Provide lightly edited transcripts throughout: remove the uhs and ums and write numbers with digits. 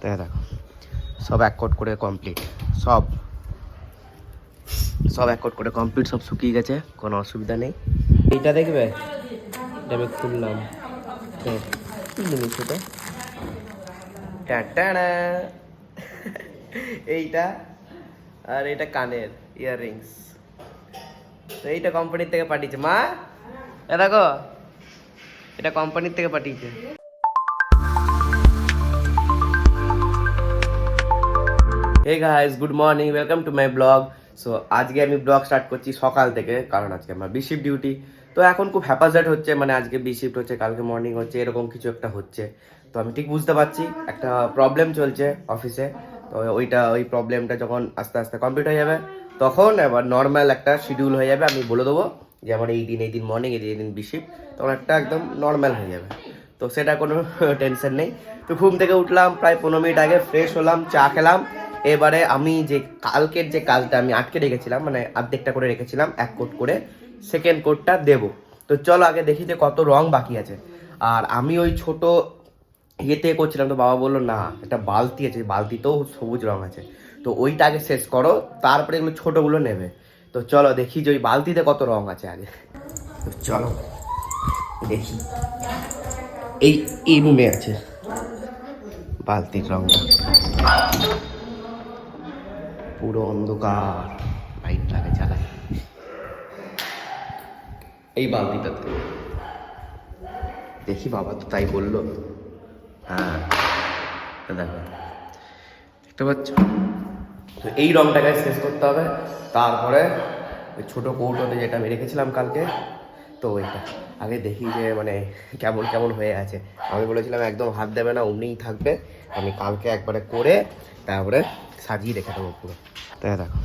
দেখো সব এক কোট করে কমপ্লিট, সব এক কোট করে কমপ্লিট, সব শুকিয়ে গেছে, কোনো অসুবিধা নেই। এইটা দেখবে, এটা আমি খুললাম, কি জিনিস এটা, টাটা এইটা, আর এটা কানের ইয়াররিংস। তো এইটা কোম্পানির থেকে পাঠিয়েছে মা, এ দেখো এটা কোম্পানির থেকে পাঠিয়েছে। Hey guys, good morning, welcome to my vlog. So আজকে আমি ব্লগ স্টার্ট করছি সকাল থেকে, কারণ আজকে আমার বি শিফট ডিউটি। তো এখন খুব হ্যাপাজার্ট হচ্ছে, মানে আজকে বি শিফট হচ্ছে, কালকে মর্নিং হচ্ছে, এরকম কিছু একটা হচ্ছে। তো আমি ঠিক বুঝতে পারছি একটা প্রবলেম চলছে অফিসে। তো ওই প্রবলেমটা যখন আস্তে আস্তে কমপ্লিট হয়ে যাবে, তখন এবার নর্মাল একটা শিডিউল হয়ে যাবে। আমি বলে দেবো যে আমার এই দিন মর্নিং, এই দিন বি শিফট, তখন একটা একদম নর্মাল হয়ে যাবে। তো সেটা কোনো টেনশন নেই। তো ঘুম থেকে উঠলাম প্রায় 15 মিনিট আগে, ফ্রেশ হলাম, চা খেলাম। এবারে আমি যে কালকের যে কাজটা আমি আটকে রেখেছিলাম, মানে অর্ধেকটা করে রেখেছিলাম, এক কোট করে, সেকেন্ড কোটটা দেবো। তো চলো আগে দেখি যে কত রং বাকি আছে। আর আমি ওই ছোট ইয়েতে করছিলাম, তো বাবা বললো না, একটা বালতি আছে, বালতিতেও সবুজ রং আছে, তো ওইটা আগে শেষ করো, তারপরে এগুলো ছোটোগুলো নেবে। তো চলো দেখি যে ওই বালতিতে কত রং আছে আগে। তো চলো দেখি, এই রুমে আছে বালতির রংটা, পুরো অন্ধকার, লাইটটাকে জ্বালাই এই বালতিটাতে। দেখি, বাবা তো তাই বললো। হ্যাঁ দেখো, দেখতে পাচ্ছ? তো এই রংটাকে শেষ করতে হবে, তারপরে ওই ছোটো কৌটোতে যেটা আমি রেখেছিলাম কালকে, তো ওইটা আগে দেখি যে মানে কেমন কেমন হয়ে আছে। আমি বলেছিলাম একদম হাত দেবে না, অমনিই থাকবে, আমি কালকে একবারে করে তারপরে সাজিয়ে রেখে দেবো পুরো। তাই দেখো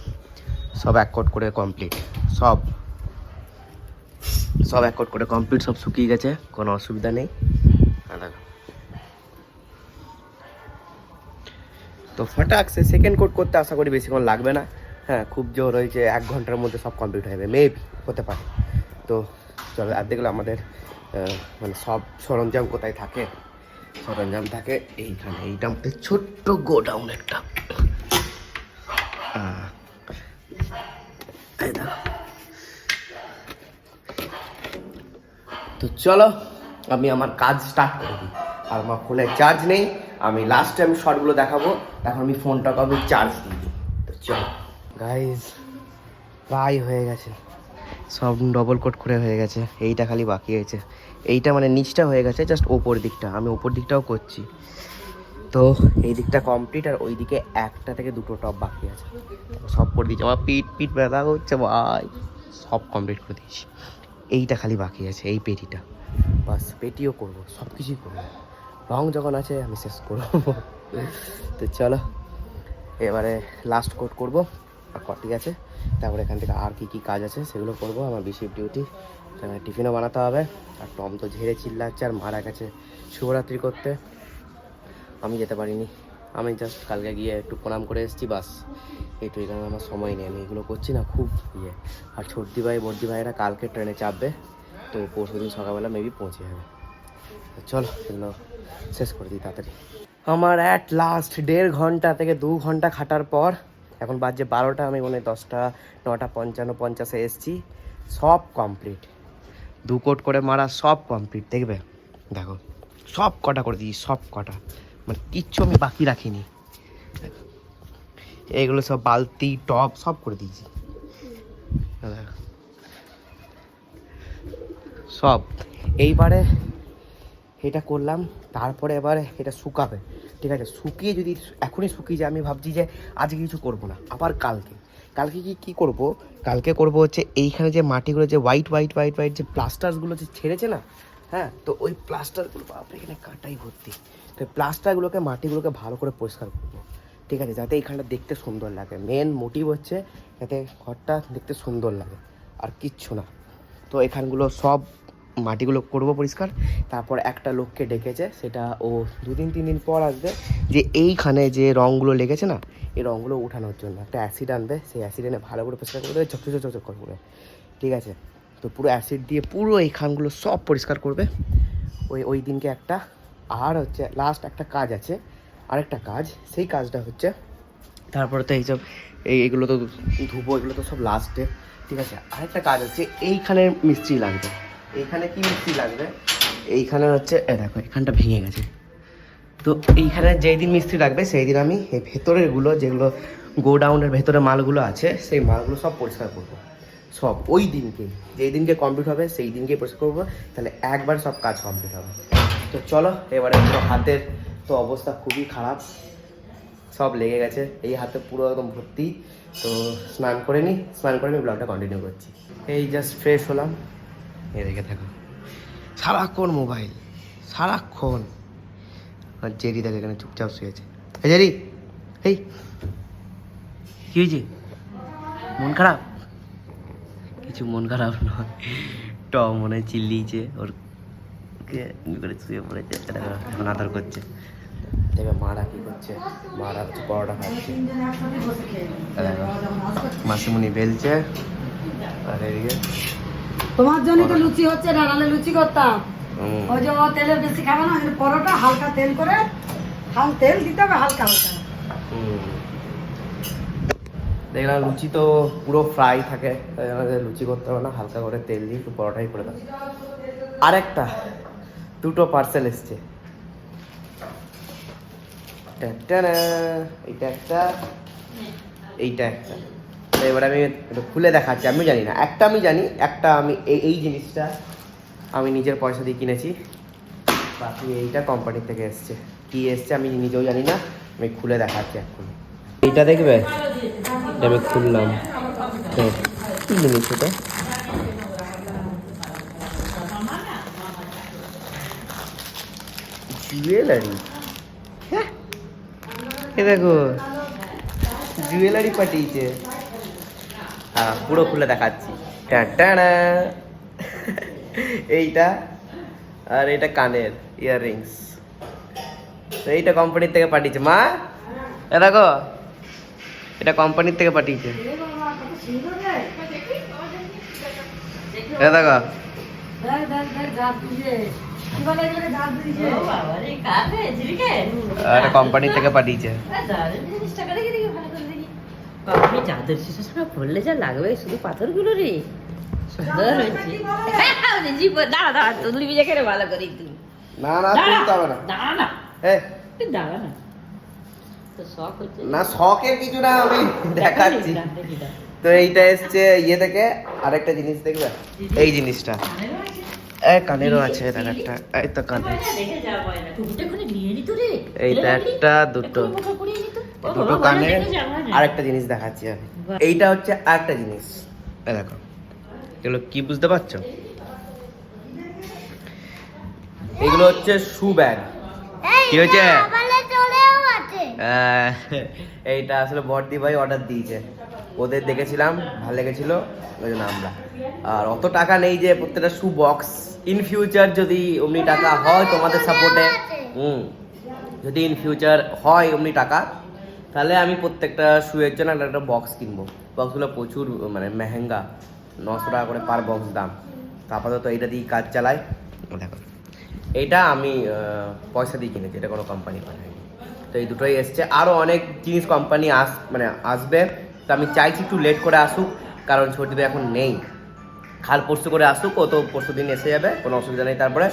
সব এক কোট করে কমপ্লিট, সব এক কোট করে কমপ্লিট, সব শুকিয়ে গেছে, কোনো অসুবিধা নেই। দেখো তো ফাটাক সে সেকেন্ড কোট করতে আশা করি বেশিক্ষণ লাগবে না। হ্যাঁ, খুব জোর হয়েছে 1 ঘন্টার মধ্যে সব কমপ্লিট হয়ে যাবে, মেবি, হতে পারে। তো চলো, আর দেখলো আমাদের মানে সব সরঞ্জাম কোথায় থাকে, সরঞ্জাম থাকে এইখানে, এইটা আমাদের ছোট্ট গোডাউন একটা। তো চলো আমি আমার কাজ স্টার্ট করে দিই। আর আমার ফোনে চার্জ নেই, আমি লাস্ট টাইম শর্টগুলো দেখাবো, এখন আমি ফোনটাকে আমি চার্জ দিই। তো চলো গাইজ, প্রায় হয়ে গেছে, সব ডবল কোট করে হয়ে গেছে, এইটা খালি বাকি আছে। এইটা মানে নিচটা হয়ে গেছে, জাস্ট ওপর দিকটা, আমি ওপর দিকটাও করছি। তো এই দিকটা কমপ্লিট, আর ওই দিকে 1টা থেকে 2টো টপ বাকি আছে, সব করে দিয়েছি। আমার পিঠ ব্যথা হচ্ছে ভাই, সব কমপ্লিট করে দিয়েছি। এইটা খালি বাকি আছে, এই পেটিটা, বাস পেটিও করবো, সব কিছুই করবো। রং যখন আছে আমি শেষ করবো। তো চলো এবারে লাস্ট কোট করবো, আর কটি আছে, তারপরে এখান থেকে আর কি কাজ আছে সেগুলো করবো। আমার বি শিফট ডিউটি, টিফিনও বানাতে হবে। আর টম তো ঝেড়ে চিল্লাচ্ছে আর মারা গেছে শুভরাত্রি করতে, আমি যেতে পারিনি। আমি জাস্ট কালকে গিয়ে একটু প্রণাম করে এসেছি, বাস এইটু। এখানে আমার সময় নেই, আমি এগুলো করছি না, খুব ইয়ে। আর ছোটদি ভাই বড়দি ভাইরা কালকে ট্রেনে চাপবে, তো পরশু দিন সকালবেলা মেবি পৌঁছে যাবে। চলো এগুলো শেষ করে দিই তাড়াতাড়ি। আমার অ্যাট লাস্ট 1.5 ঘন্টা থেকে 2 ঘন্টা খাটার পর, এখন বাজে 12টা, আমি মনে হয় 10টা 9টা 55 এসেছি, সব কমপ্লিট। 2 কোট করে মারা সব কমপ্লিট, দেখবে দেখো সব কটা করে দিই, সব কটা, মানে কিচ্ছু আমি বাকি রাখিনি। এইগুলো সব বালতি টপ সব করে দিয়েছি, সব। এইবারে এটা করলাম, তারপরে এবারে এটা শুকাবে, ঠিক আছে? শুকিয়ে যদি এখনই শুকিয়ে যায়, আমি ভাবছি যে আজকে কিছু করব না, আবার কালকে কি করব, কালকে করব হচ্ছে এইখানে যে মাটিগুলো, যে হোয়াইট যে প্লাস্টারগুলো যে ছেড়েছে না, হ্যাঁ, তো ওই প্লাস্টারগুলো, বাপরে এখানে কাটাই ভর্তি, তো প্লাস্টারগুলোকে, মাটিগুলোকে ভালো করে পরিষ্কার করবো, ঠিক আছে, যাতে এইখানটা দেখতে সুন্দর লাগে। মেন মোটিভ হচ্ছে যাতে ঘরটা দেখতে সুন্দর লাগে, আর কিচ্ছু না। তো এখানগুলো সব মাটিগুলো করবো পরিষ্কার। তারপর একটা লোককে ডেকেছে, সেটা ও 2-3 দিন পর আসবে, যে এইখানে যে রঙগুলো লেগেছে না, এই রঙগুলো উঠানোর জন্য একটা অ্যাসিড আনবে, সেই অ্যাসিড এনে ভালো করে পরিষ্কার করে দেবে, চকচক করে, ঠিক আছে? তো পুরো অ্যাসিড দিয়ে পুরো এইখানগুলো সব পরিষ্কার করবে ওই দিনকে একটা। আর হচ্ছে লাস্ট একটা কাজ আছে, আরেকটা কাজ, সেই কাজটা হচ্ছে তারপরে তো এইসব এইগুলো তো ধুবো, এগুলো তো সব লাস্টে, ঠিক আছে। আরেকটা কাজ হচ্ছে এইখানে মিস্ত্রি লাগবে। এইখানে কি মিস্ত্রি লাগবে, এইখানে হচ্ছে দেখো এখানটা ভেঙে গেছে, তো এইখানে যেই দিন মিস্ত্রি লাগবে সেই দিন আমি এই ভেতরেরগুলো যেগুলো গোডাউনের ভেতরে মালগুলো আছে সেই মালগুলো সব পরিষ্কার করবো, সব ওই দিনকে, যেই দিনকে কমপ্লিট হবে সেই দিনকে পরিষ্কার করবো, তাহলে একবার সব কাজ কমপ্লিট হবে। তো চলো এবারে পুরো হাতের তো অবস্থা খুবই খারাপ, সব লেগে গেছে, এই হাতে পুরো একদম ভর্তি। তো স্নান করে নিই ব্লগটা কন্টিনিউ করছি। এই জাস্ট ফ্রেশ হলাম, এদিকে থাকো সারাক্ষণ মোবাইল, সারাক্ষণ। আর জেরি দেখে এখানে চুপচাপ শুয়েছে। এই জেরি, এই কি হয়েছে, মন খারাপ? কিছু মন খারাপ নয়, টম মনে হয় চিল্লিয়েছে, ওর করে শুয়ে পড়েছে, এখন আদর করছে। দেখবে মারা কি করছে, মারা হচ্ছে পরোটা খাচ্ছে, মাসিমুনি বেলছে, আর এদিকে তোমার জন্য তো লুচি হচ্ছে না, নাহলে লুচি করতাম। ওই যে ও তেলের বেশি খাবে না, পরোটা হালকা তেল করে, তেল দিতে হবে হালকা হালকা। দেখলাম লুচি তো পুরো ফ্রাই থাকে, তাই জন্য লুচি করতে হবে না, হালকা করে তেল দিয়ে একটু পরোটাই করে দাও। আরেকটা দুটো পার্সেল এসছে, এইটা একটা, এইটা একটা। তো এবার আমি একটু খুলে দেখাচ্ছি, আমি জানি না, একটা আমি জানি, একটা আমি এই জিনিসটা আমি নিজের পয়সা দিয়ে কিনেছি, বাকি এইটা কোম্পানি থেকে এসছে, কি এসছে আমি নিজেও জানি না, আমি খুলে দেখাচ্ছি এখন। এইটা দেখবে, এটা আমি খুললাম, কি জিনিস এটা, জুয়েলারি, এ দেখো জুয়েলারি পাঠিয়েছে, হ্যাঁ পুরো খুলে দেখাচ্ছি। এইটা আর এটা কানের ইয়াররিংস, তো এইটা কোম্পানির থেকে পাঠিয়েছে মা, এ দেখো এটা কোম্পানির থেকে পাঠিয়েছে, এ দেখো এটা কোম্পানির থেকে পাঠিয়েছে। আমি চাদর শেষের সময় পড়লে যা লাগবে শুধু পাথরগুলো রে, সুন্দর হয়েছে। দাঁড়া দাঁড়া, তুলি বিজে করে ভালো করে তুই, না না তুলতে হবে না, দাঁড়া না, দাঁড়া না, তো শখ হচ্ছে না, শখের কিছু না, আমি দেখাচ্ছি। তো এইটা এসছে ইয়ে থেকে, আরেকটা জিনিস দেখবে, এই জিনিসটা কানেরও আছে, এটা একটা, এই তো কানের, এইটা একটা, দুটো কানের। আরেকটা জিনিস দেখাচ্ছি আমি, এইটা হচ্ছে আরেকটা জিনিস, এই দেখো এগুলো কি বুঝতে পারছো, এগুলো হচ্ছে শু ব্যাগ। কি হয়েছে, এইটা আসলে বড়দি ভাই অর্ডার দিয়েছে, ওদের দেখেছিলাম ভালো লেগেছিল ওই জন্য আমরা, আর অত টাকা নেই যে প্রত্যেকটা শু বক্স, ইন ফিউচার যদি অমনি টাকা হয় তোমাদের সাপোর্টে, যদি ইন ফিউচার হয় অমনি টাকা, তাহলে আমি প্রত্যেকটা শুয়ের জন্য একটা বক্স কিনবো। বক্সগুলো প্রচুর মানে মেহেঙ্গা, 900 টাকা করে পার বক্স দাম। তো আপাতত এইটা দিয়ে কাজ চালায়। দেখো এইটা আমি পয়সা দিয়ে কিনেছি, এটা কোনো কোম্পানি পাঠায়নি। তো এই দুটোই এসছে, আরও অনেক জিনিস কোম্পানি আসবে। তো আমি চাইছি একটু লেট করে আসুক, কারণ ছোটি তো এখন নেই, কাল পরশু করে আসুক, ও তো পরশু দিন এসে যাবে, কোনো অসুবিধা নেই। তারপরে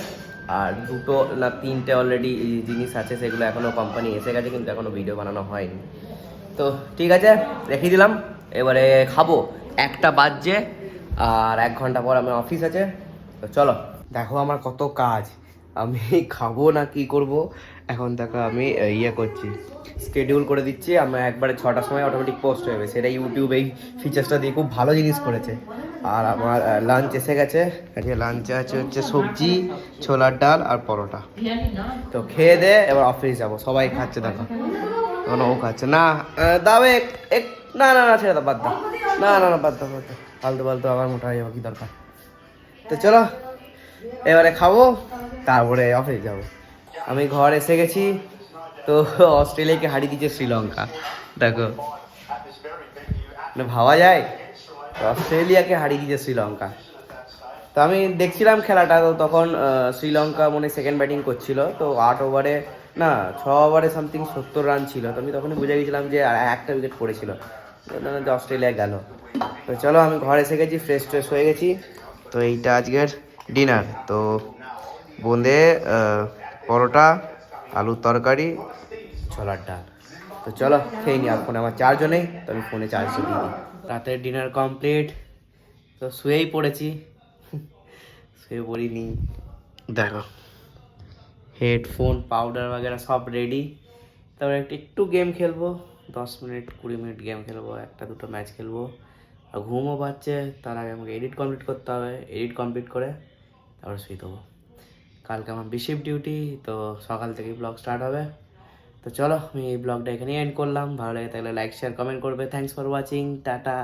আর দুটো না তিনটে অলরেডি জিনিস আছে, সেগুলো এখনও কোম্পানি এসে গেছে, কিন্তু এখনও ভিডিও বানানো হয়নি। তো ঠিক আছে, রেখে দিলাম, এবারে খাবো, 1টা বাজছে, আর 1 ঘন্টা পর আমার অফিস আছে। তো চলো, দেখো আমার কত কাজ, আমি খাবো না কি করব, এখন দেখো আমি ইয়ে করছি, স্কেডিউল করে দিচ্ছি, আমার একবারে 6টার সময় অটোমেটিক পোস্ট হয়ে যাবে, সেটা ইউটিউব এই ফিচার্সটা দিয়ে খুব ভালো জিনিস করেছে। আর আমার লাঞ্চ এসে গেছে, আজকে লাঞ্চে আছে হচ্ছে সবজি, ছোলার ডাল আর পরোটা। তো খেয়ে দে এবার অফিস যাবো, সবাই খাচ্ছে দেখো, এখন ও খাচ্ছে না, দাও এক, না না না ছেড়ে দাও, বাদ দাও, না না না বাদ দাও, ফালতু আবার মোটা হয়ে যাবো, কি দরকার। তো চলো এবারে খাবো, তারপরে অফিস যাবো। আমি ঘর এসে গেছি, তো অস্ট্রেলিয়াকে হারিয়ে দিচ্ছে শ্রীলঙ্কা, দেখো ভাবা যায়, অস্ট্রেলিয়াকে হারিয়ে দিচ্ছে শ্রীলঙ্কা। তো তো আমি দেখছিলাম খেলাটা, তো তখন শ্রীলঙ্কা মনে সেকেন্ড ব্যাটিং করছিল, তো 8 ওভারে না 6 ওভারে সামথিং 70 রান ছিল, তো আমি তখনই বুঝে গেছিলাম যে আর একটা উইকেট পড়েছিল, যে অস্ট্রেলিয়া গেল। তো চলো আমি ঘরে এসে গেছি, ফ্রেশ ট্রেশ হয়ে গেছি। তো এইটা আজকের ডিনার, তো বোঁদে পরোটা, আলুর তরকারি, ছোলার ডাল। তো চলো খেয়ে নি, আর ফোনে আমার চার্জও নেই, তো আমি ফোনে চার্জ দিয়ে দিই। রাতের ডিনার কমপ্লিট, তো শুয়েই পড়েছি, শুয়ে পড়িনি। দেখো হেডফোন পাউডার वगैरह সব রেডি। তারপরে একটু গেম খেলবো, 10 মিনিট 20 মিনিট গেম খেলবো, একটা দুটো ম্যাচ খেলবো, আর ঘুমও পাচ্ছে। তার আগে আমাকে এডিট কমপ্লিট করতে হবে, এডিট কমপ্লিট করে তারপরে শুয়ে দেবো। কালকে আমার বিশিফট ডিউটি, তো সকাল থেকেই ব্লগ স্টার্ট হবে। তো চলো আমি এই ব্লগটা এখানেই এন্ড করলাম। ভালো লাগে থাকলে লাইক শেয়ার কমেন্ট করবে। Thanks for watching, tata.